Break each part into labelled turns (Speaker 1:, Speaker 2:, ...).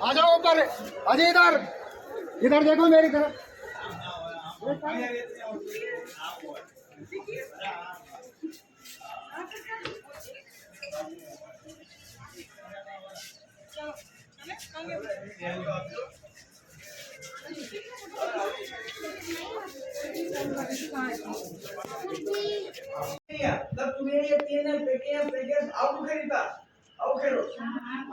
Speaker 1: आ जाओ ऊपर, अजय इधर इधर देखो मेरी तरफ।
Speaker 2: तर तुम्ही ये तीन पेटीएम पेटीएम आउट खरीदा आउट खेळो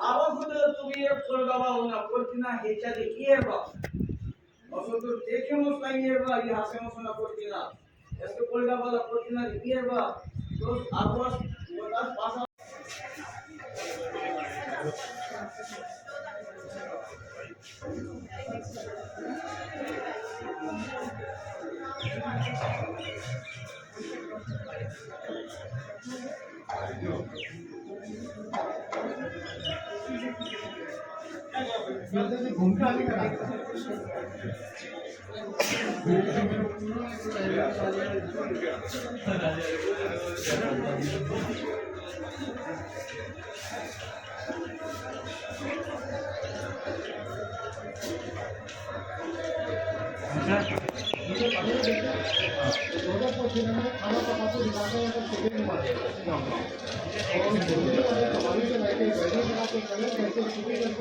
Speaker 2: आवाज होतो तुम्ही एक कोलगावा होना कोर्टिना ह्याच्या दे इयरबा असो तो देखemos la hierba y hacemos una cortina este कोलगावा la cortina de hierba dos aguas botas pasa घूमता भी करा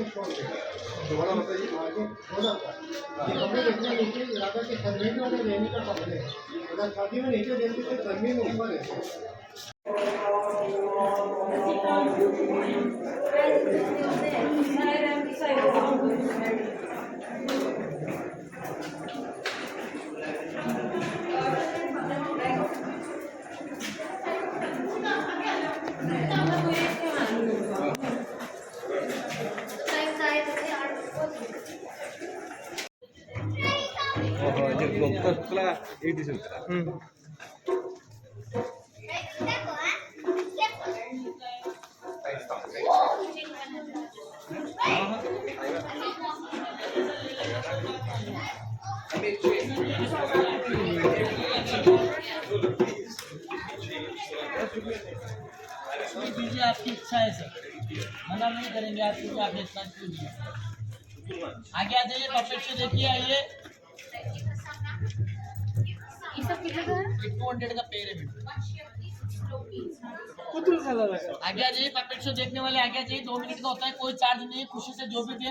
Speaker 2: दोबारा बताइए आगे होगा ये हमने देखना नीचे इलाका के सर्वे में और रहने का काम है अगर शादी में नीचे देखते तो गर्मी में ऊपर है
Speaker 3: दीजिए, आपकी इच्छा है सर, मना नहीं करेंगे आपको कि आप इतना क्यों नहीं। आगे आ जाइए, पपेट शो देखिए, आइए। ये सब कितने का है? 200 का पेड़ है। आगे आ जाइए, पपेट शो देखने वाले आगे आ जाइए। 2 मिनट का होता है, कोई चार्ज नहीं है, खुशी से जो भी दे।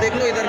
Speaker 4: देख लो इधर